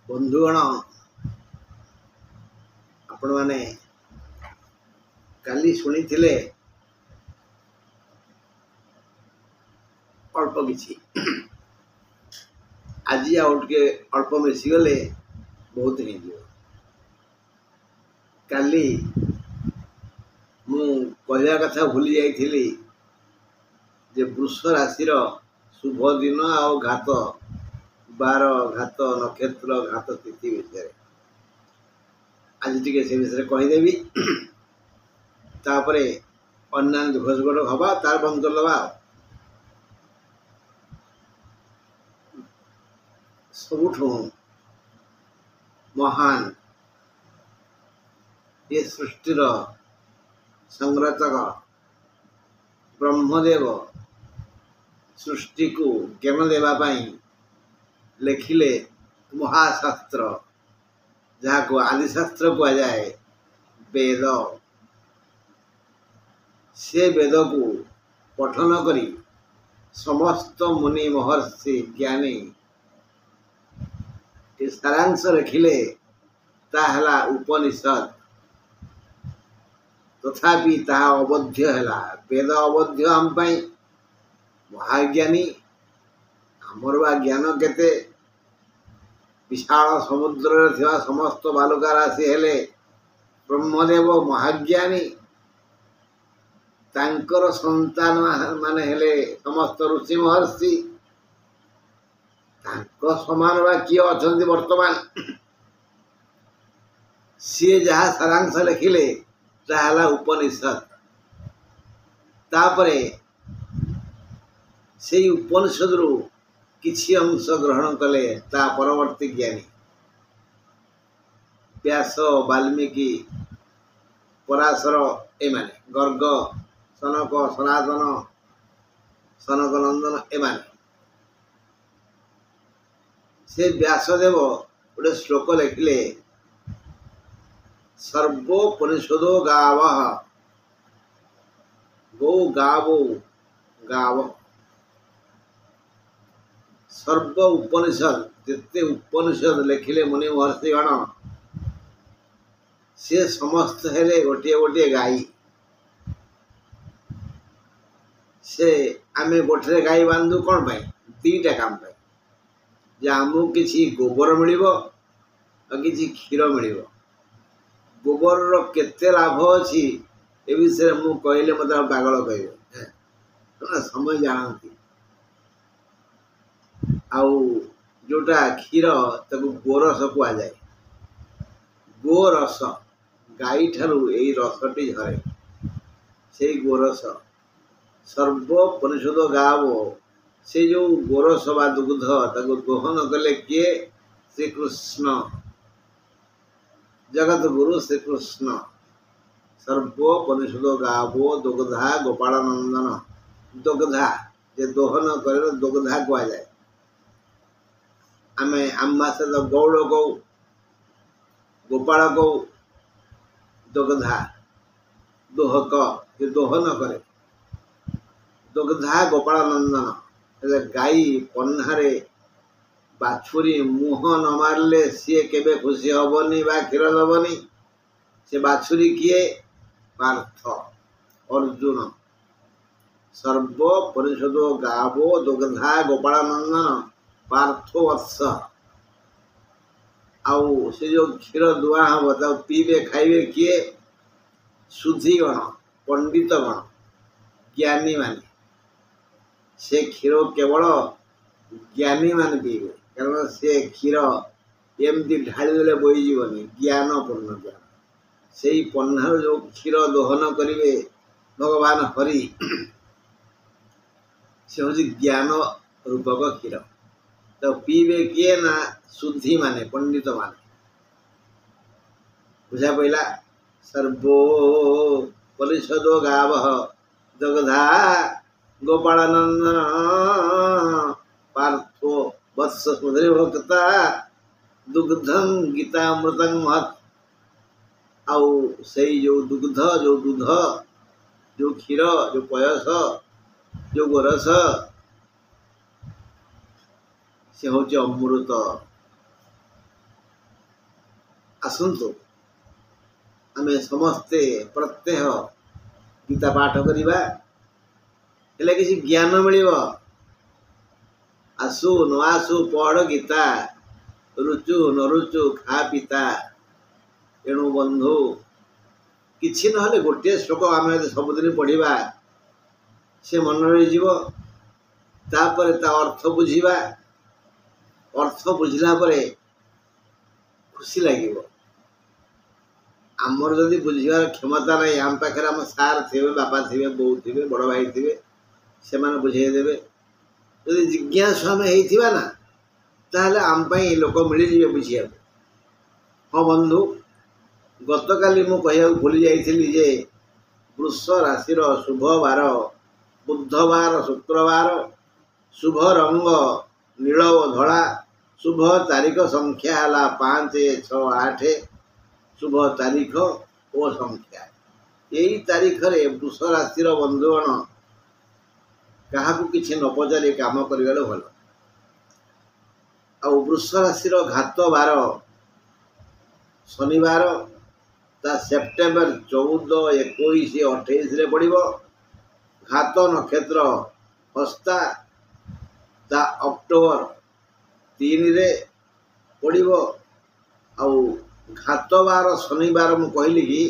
बंधुगण आपण मैंने काली शुणी थिले अल्प किछि आज आउटे अल्प मिसीगले बहुत हो काली मु कहया कथा भूली जाइथिली जे वृष राशि शुभ दिन आ घात बार घात नक्षत्र घात तिथि विषय आज टी से विषय कहीदेवी तापरे अन्य दुखसगढ़ हवा तार बंद कर दबा सबुठू महान ये सृष्टिर संरचक ब्रह्मदेव सृष्टि को ज्ञान देवाई लिखिले महाशास्त्र जहाँ को आदिशास्त्र कह जाए वेद से वेद को पठन करी समस्त मुनि महर्षि ज्ञानी सारांश लिखिले ताहला उपनिषद तथापि ताहा अवध्य है वेद अवध्य आम महाज्ञानी आमर बा ज्ञान केते विशाल समुद्र थिवा समस्त बालुका राशि हेले ब्रह्मदेव महाज्ञानी तांकर संतान माने हेले समस्त ऋषि महर्षि तांको समान बा किए अछंती वर्तमान सी जहाँ सारांश लिखिले ताहला उपनिषद तापरे से उपनिषद रु किछि अंश ग्रहण कले ता परवर्ती ज्ञानी व्यास वाल्मीकि पराशर एमाने गर्ग सनक सनातन सनक नंदन एमाने से व्यासदेव गोटे श्लोक लिखिले सर्वोपनिषदो गाव गो गावो गाव सर्व उपनिषद जिते उपनिषद लिखिले मुनि महर्षिगण से समस्त हेले गोटे गोटे गाई से आमे गोटे गाई बांधु कौन पाई दीटा काम पाई जे आमु किछि गोबर मिलिबो और किछि क्षीर मिलिबो गोबर रो केते लाभ अछि ए विषय मु कहले मते पागल कहबे समय जानती आउ जोटा क्षीर तक गोरस कह जाए गोरस गाई ठारू यही रसटी झरे से गोरस सर्वोपनिषद गाव से जो गोरस बा दुग्ध ताको दोहन कले किए श्रीकृष्ण जगत गुरु श्रीकृष्ण सर्वोपनिषद गाव दुग्धा गोपालनंदन दुग्धा जे दोहन करे दुग्धा कह जाए आमे आम्मा से तो गौड़ गौ गोपाल गौ दुग्धा दोहक ये दोहन करे दुग्धा गोपालनंदन गाई पन्हारे बाछुरी मुह न मारले सी केबे खुशी हबनी बा क्षीर दबनी से बाछुरी किए पार्थ अर्जुन सर्व परिषद गावो दुग्धा गोपालनंदन पार्थवत्स आउ से जो क्षीर दुआ हम पीबे खाइबे किए शुद्धिगण पंडितगण ज्ञानी माने से क्षीर केवल ज्ञानी मान पीबे कारण से क्षीर एमती ढाली देले बोई जीवनी ज्ञान पूर्ण ज्ञान से पन्हार जो क्षीर दोहन करिवे भगवान हरि से हूँ ज्ञान रूपक क्षीर तो पीबे किए ना शुद्धि माने पंडित माने बुझा पड़ा सर्वो परिषदो गाव दुग्धा गोपालनंदन पार्थो वत्स सुधरे भक्ता दुग्धं गीतामृतं महत् आउ से जो दुग्ध जो दूध जो क्षीर जो पयस जो गोरस से हूँ अमृत ଆସନ୍ତୁ ଆମେ ସମସ୍ତେ ପ୍ରତ୍ୟହ ଗୀତା ପାଠ କରିବା, ହେଲେ କିଛି ଜ୍ଞାନ ମିଳିବ। ଆସୁ ନ ଆସୁ ପଢ଼ ଗୀତା, ରୁଚୁ ନ ରୁଚୁ ଖା ପିତା। ଏଣୁ ବନ୍ଧୁ କିଛି ନହେଲେ ଗୋଟିଏ ଶ୍ଲୋକ ଆମେ ଯଦି ସବୁଦିନ ପଢ଼ିବା ସେ ମନେ ରହିଯିବ। ତାପରେ ତା ଅର୍ଥ ବୁଝିବା, ଅର୍ଥ ବୁଝିଲା ପରେ ଖୁସି ଲାଗିବ। ଆମର ଯଦି ବୁଝିବାର କ୍ଷମତା ନାହିଁ, ଆମ ପାଖରେ ଆମ ସାର୍ ଥିବେ, ବାପା ଥିବେ, ବୋଉ ଥିବେ, ବଡ଼ ଭାଇ ଥିବେ, ସେମାନେ ବୁଝେଇ ଦେବେ। ଯଦି ଜିଜ୍ଞାସୁ ଆମେ ହେଇଥିବା ନା, ତାହେଲେ ଆମ ପାଇଁ ଲୋକ ମିଳିଯିବେ ବୁଝିବାକୁ। ହଁ ବନ୍ଧୁ, ଗତକାଲି ମୁଁ କହିବାକୁ ଭୁଲି ଯାଇଥିଲି ଯେ ବୃଷ ରାଶିର ଶୁଭ ବାର ବୁଧବାର, ଶୁକ୍ରବାର, ଶୁଭ ରଙ୍ଗ ନୀଳ ଓ ଧଳା, ଶୁଭ ତାରିଖ ସଂଖ୍ୟା ହେଲା 5, 6, 8, ଶୁଭ ତାରିଖ ଓ ସଂଖ୍ୟା। ଏଇ ତାରିଖରେ ବୃଷ ରାଶିର ବନ୍ଧୁଗଣ କାହାକୁ କିଛି ନ ପଚାରି କାମ କରିଗଲେ ଭଲ। ଆଉ ବୃଷ ରାଶିର ଘାତ ବାର ଶନିବାର, ତା ସେପ୍ଟେମ୍ବର 14, 21, 28ରେ ପଡ଼ିବ। ଘାତ ନକ୍ଷତ୍ର ହସ୍ତା, ତା ଅକ୍ଟୋବର 3ରେ ପଡ଼ିବ। ଆଉ ଘାତ ବାର ଶନିବାର ମୁଁ କହିଲି କି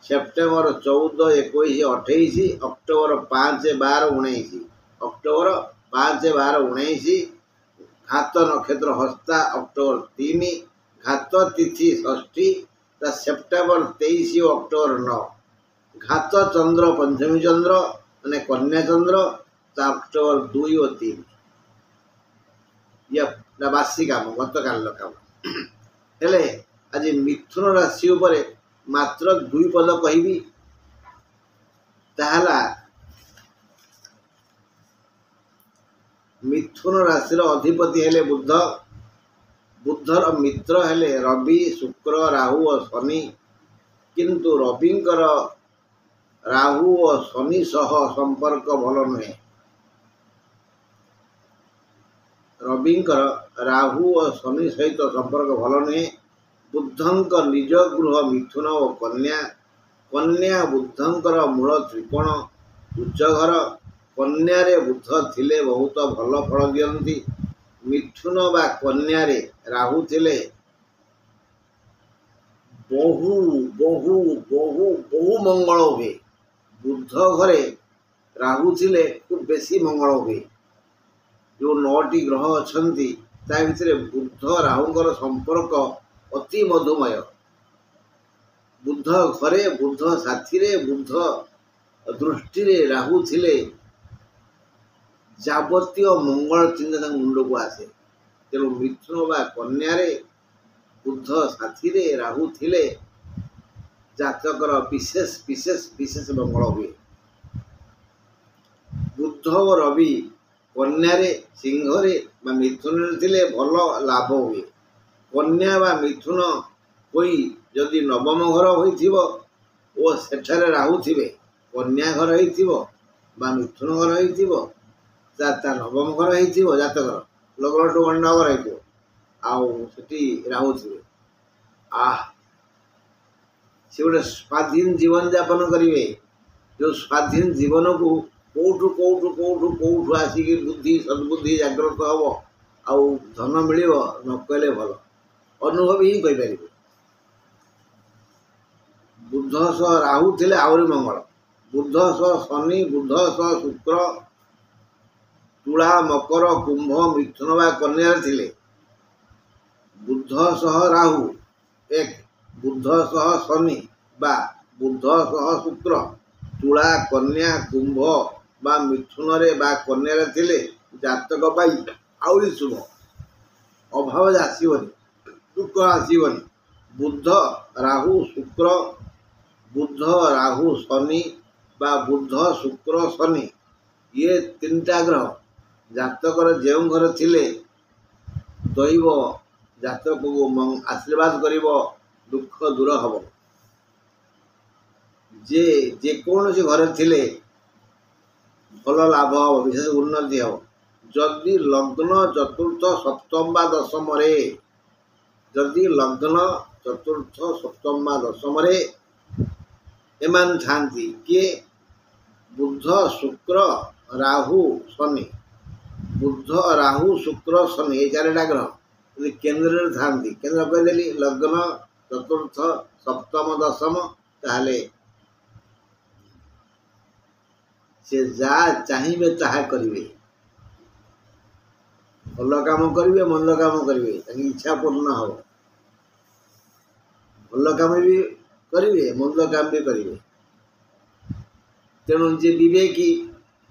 ସେପ୍ଟେମ୍ବର 14, 21, 28, ଅକ୍ଟୋବର 5, 12, 19, ଅକ୍ଟୋବର 5, 12, 19। ଘାତ ନକ୍ଷତ୍ର ହସ୍ତା ଅକ୍ଟୋବର 3, ଘାତ ତିଥି ଷଷ୍ଠୀ, ତା ସେପ୍ଟେମ୍ବର 23 ଓ ଅକ୍ଟୋବର 9। ଘାତ ଚନ୍ଦ୍ର ପଞ୍ଚମୀ ଚନ୍ଦ୍ର ମାନେ କନ୍ୟା ଚନ୍ଦ୍ର, ତା ଅକ୍ଟୋବର 2 ଓ 3। ଇଏ ବାସି କାମ, ଗତକାଲିର କାମ। ହେଲେ ଆଜି ମିଥୁନ ରାଶି ଉପରେ ମାତ୍ର 2 ପଦ କହିବି। ତାହେଲା ମିଥୁନ ରାଶିର ଅଧିପତି ହେଲେ ବୁଧ, ବୁଧର ମିତ୍ର ହେଲେ ରବି, ଶୁକ୍ର, ରାହୁ ଓ ଶନି। କିନ୍ତୁ ରବିଙ୍କର ରାହୁ ଓ ଶନି ସହ ସମ୍ପର୍କ ଭଲ ନୁହେଁ। ରବିଙ୍କର ରାହୁ ଓ ଶନି ସହିତ ସମ୍ପର୍କ ଭଲ ନୁହେଁ। ବୁଧଙ୍କ ନିଜ ଗୃହ ମିଥୁନ ଓ କନ୍ୟା। କନ୍ୟା ବୁଧଙ୍କର ମୂଳ ତ୍ରିକୋଣ ଉଚ୍ଚ ଘର। କନ୍ୟାରେ ବୁଧ ଥିଲେ ବହୁତ ଭଲ ଫଳ ଦିଅନ୍ତି। ମିଥୁନ ବା କନ୍ୟାରେ ରାହୁ ଥିଲେ ବହୁ ବହୁ ବହୁ ବହୁ ମଙ୍ଗଳ ହୁଏ। ବୁଧ ଘରେ ରାହୁ ଥିଲେ ଖୁବ୍ ବେଶୀ ମଙ୍ଗଳ ହୁଏ। ଯେଉଁ 9ଟି ଗ୍ରହ ଅଛନ୍ତି ତା ଭିତରେ ବୁଧ ରାହୁଙ୍କର ସମ୍ପର୍କ ଅତି ମଧୁମୟ। ବୁଧ ଘରେ, ବୁଧ ସାଥିରେ, ବୁଧ ଦୃଷ୍ଟିରେ ରାହୁ ଥିଲେ ଯାବତୀୟ ମଙ୍ଗଳ ଚିନ୍ତା ତାଙ୍କ ମୁଣ୍ଡକୁ ଆସେ। ତେଣୁ ମିଥୁନ ବା କନ୍ୟାରେ ବୁଧ ସାଥିରେ ରାହୁ ଥିଲେ ଜାତକର ବିଶେଷ ବିଶେଷ ବିଶେଷ ମଙ୍ଗଳ ହୁଏ। ବୁଧ ଓ ରବି କନ୍ୟାରେ, ସିଂହରେ ବା ମିଥୁନରେ ଥିଲେ ଭଲ ଲାଭ ହୁଏ। କନ୍ୟା ବା ମିଥୁନ ହୋଇ ଯଦି ନବମ ଘର ହୋଇଥିବ ଓ ସେଠାରେ ରାହୁ ଥିବେ, କନ୍ୟା ଘର ହେଇଥିବ ବା ମିଥୁନ ଘର ହେଇଥିବ, ତା ନବମ ଘର ହେଇଥିବ ଜାତକର, ଲଗ୍ନଠୁ ଗଣ୍ଡ ଘର ହେଇଥିବ, ଆଉ ସେଠି ରାହୁ ଥିବେ, ସେ ଗୋଟେ ସ୍ୱାଧୀନ ଜୀବନ ଯାପନ କରିବେ। ଯେଉଁ ସ୍ୱାଧୀନ ଜୀବନକୁ କୋଉଠୁ ଆସିକି ବୁଦ୍ଧି ସଦ୍ବୁଦ୍ଧି ଜାଗ୍ରତ ହେବ, ଆଉ ଧନ ମିଳିବ ନ କହିଲେ ଭଲ, ଅନୁଭବ ହିଁ କହିପାରିବେ। ବୁଧ ସହ ରାହୁ ଥିଲେ ଆହୁରି ମଙ୍ଗଳ। ବୁଧ ସହ ଶନି, ବୁଧ ସହ ଶୁକ୍ର ତୁଳା, ମକର, କୁମ୍ଭ, ମିଥୁନ ବା କନ୍ୟାରେ ଥିଲେ। ବୁଧ ସହ ରାହୁ 1, ବୁଧ ସହ ଶନି ବା ବୁଧ ସହ ଶୁକ୍ର ତୁଳା, କନ୍ୟା, କୁମ୍ଭ ବା ମିଥୁନରେ ବା କନ୍ୟାରେ ଥିଲେ ଜାତକ ପାଇଁ ଆହୁରି ଶୁଭ। ଅଭାବ ଆସିବନି, ଦୁଃଖ ଆସିବନି। ବୁଧ ରାହୁ ଶୁକ୍ର, ବୁଧ ରାହୁ ଶନି ବା ବୁଧ ଶୁକ୍ର ଶନି, ଇଏ 3ଟା ଗ୍ରହ ଜାତକର ଯେଉଁ ଘର ଥିଲେ ଦୈବ ଜାତକକୁ ଆଶୀର୍ବାଦ କରିବ, ଦୁଃଖ ଦୂର ହେବ। ଯେକୌଣସି ଘରେ ଥିଲେ ଭଲ ଲାଭ ହେବ, ବିଶେଷ ଉନ୍ନତି ହେବ। ଯଦି ଲଗ୍ନ ଚତୁର୍ଥ, ସପ୍ତମ ବା ଦଶମରେ, ଯଦି ଲଗ୍ନ ଚତୁର୍ଥ ସପ୍ତମ ବା ଦଶମରେ ଏମାନେ ଥାନ୍ତି କିଏ? ବୁଧ ଶୁକ୍ର ରାହୁ ଶନି। ବୁଧ ରାହୁ ଶୁକ୍ର ଶନି ଏଇ ଚାରିଟା ଗ୍ରହ ଯଦି କେନ୍ଦ୍ରରେ ଥାନ୍ତି, କେନ୍ଦ୍ର କହିଦେଲି ଲଗ୍ନ ଚତୁର୍ଥ ସପ୍ତମ ଦଶମ, ତାହେଲେ ସେ ଯାହା ଚାହିଁବେ ତାହା କରିବେ। ଭଲ କାମ କରିବେ, ମନ୍ଦ କାମ କରିବେ, ତାଙ୍କ ଇଚ୍ଛା ପୂର୍ଣ୍ଣ ହେବ। ଭଲ କାମ ବି କରିବେ, ମନ୍ଦ କାମ ବି କରିବେ। ତେଣୁ ଯେ ବିବେକୀ,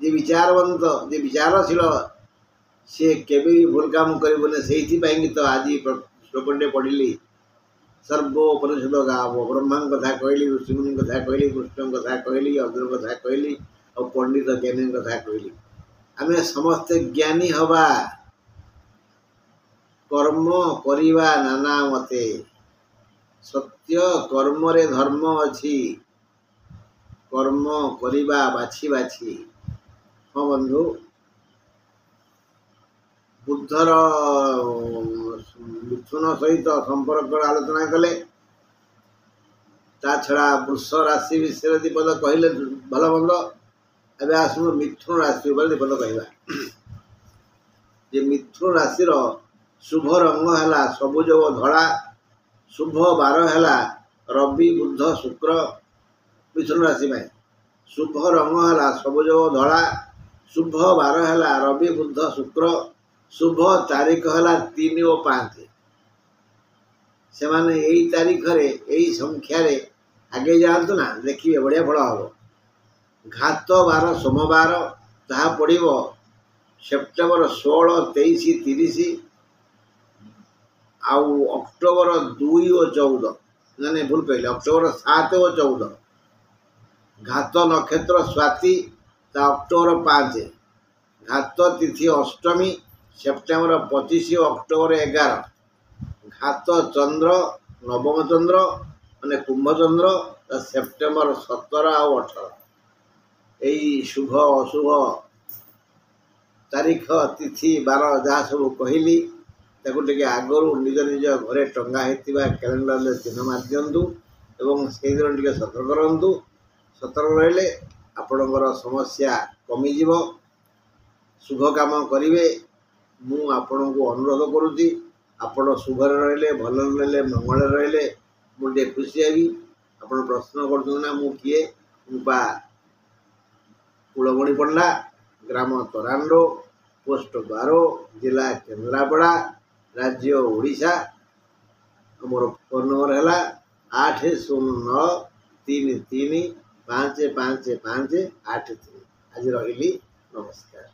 ଯେ ବିଚାରବନ୍ତ, ଯେ ବିଚାରଶୀଳ, ସେ କେବେ ବି ଭୁଲ କାମ କରିବନି। ସେଇଥିପାଇଁକି ତ ଆଜି ଶ୍ଲୋକଟେ ପଢ଼ିଲି, ସର୍ବୋପନିଷଦ ଗାବ। ବ୍ରହ୍ମାଙ୍କ କଥା କହିଲି, ଋଷିମୁନିଙ୍କ କଥା କହିଲି, କୃଷ୍ଣଙ୍କ କଥା କହିଲି, ଅର୍ଜୁନଙ୍କ କଥା କହିଲି, ଆଉ ପଣ୍ଡିତ ଜ୍ଞାନୀଙ୍କ କଥା କହିଲି। ଆମେ ସମସ୍ତେ ଜ୍ଞାନୀ ହବା, କର୍ମ କରିବା ନାନା ମତେ, ସତ୍ୟ କର୍ମରେ ଧର୍ମ ଅଛି, କର୍ମ କରିବା ବାଛି ବାଛି। ହଁ ବନ୍ଧୁ, ବୁଦ୍ଧର ମିଥୁନ ସହିତ ସମ୍ପର୍କର ଆଲୋଚନା କଲେ। ତା ଛଡ଼ା ବୃଷ ରାଶି ବିଷୟରେ ଦିପଦ କହିଲେ ଭଲ ମନ୍ଦ। ଏବେ ଆସନ୍ତୁ ମିଥୁନ ରାଶି ଉପରେ ଦିପଦ କହିବା। ଯେ ମିଥୁନ ରାଶିର ଶୁଭ ରଙ୍ଗ ହେଲା ସବୁଜ ଓ ଧଳା। ଶୁଭ ବାର ହେଲା ରବି ବୁଧ ଶୁକ୍ର। ମିଥୁନ ରାଶି ପାଇଁ ଶୁଭ ରଙ୍ଗ ହେଲା ସବୁଜ ଓ ଧଳା। ଶୁଭ ବାର ହେଲା ରବି ବୁଧ ଶୁକ୍ର। ଶୁଭ ତାରିଖ ହେଲା 3 ଓ 5। ସେମାନେ ଏଇ ତାରିଖରେ ଏଇ ସଂଖ୍ୟାରେ ଆଗେଇ ଯାଆନ୍ତୁ ନା, ଦେଖିବେ ବଢ଼ିଆ ଫଳ ହେବ। ଘାତ ବାର ସୋମବାର, ତାହା ପଡ଼ିବ ସେପ୍ଟେମ୍ବର 16, 23, 30 ଆଉ ଅକ୍ଟୋବର 2 ଓ 14। ମାନେ ଭୁଲ କହିଲେ, ଅକ୍ଟୋବର 7 ଓ 14। ଘାତ ନକ୍ଷତ୍ର ସ୍ୱାତି, ତା ଅକ୍ଟୋବର 5। ଘାତ ତିଥି ଅଷ୍ଟମୀ, ସେପ୍ଟେମ୍ବର 25 ଓ ଅକ୍ଟୋବର 11। ଘାତ ଚନ୍ଦ୍ର ନବମ ଚନ୍ଦ୍ର ମାନେ କୁମ୍ଭ ଚନ୍ଦ୍ର, ସେପ୍ଟେମ୍ବର 17 ଆଉ 18। ଏଇ ଶୁଭ ଅଶୁଭ ତାରିଖ ତିଥି ବାର ଯାହା ସବୁ କହିଲି, ତାକୁ ଟିକେ ଆଗରୁ ନିଜ ନିଜ ଘରେ ଟଙ୍ଗା ହେଇଥିବା କ୍ୟାଲେଣ୍ଡରରେ ଚିହ୍ନ ମାରି ଦିଅନ୍ତୁ ଏବଂ ସେଇଦିନ ଟିକେ ସତର୍କ ରହନ୍ତୁ। ସତର୍କ ରହିଲେ ଆପଣଙ୍କର ସମସ୍ୟା କମିଯିବ। ଶୁଭ କାମ କରିବେ, ମୁଁ ଆପଣଙ୍କୁ ଅନୁରୋଧ କରୁଛି। ଆପଣ ଶୁଭରେ ରହିଲେ, ଭଲରେ ରହିଲେ, ମଙ୍ଗଳରେ ରହିଲେ ମୁଁ ଟିକେ ଖୁସି ହେବି। ଆପଣ ପ୍ରଶ୍ନ କରୁଛନ୍ତି ନା ମୁଁ କିଏ? ମୁଁ ବା କୁଳମଣି ପଣ୍ଡା, ଗ୍ରାମ ତରାଣ୍ଡୋ, ପୋଷ୍ଟ 12, ଜିଲ୍ଲା କେନ୍ଦ୍ରାପଡ଼ା, ରାଜ୍ୟ ଓଡ଼ିଶା। ମୋର ଫୋନ୍ ନମ୍ବର ହେଲା 8093355583। ଆଜି ରହିଲି, ନମସ୍କାର।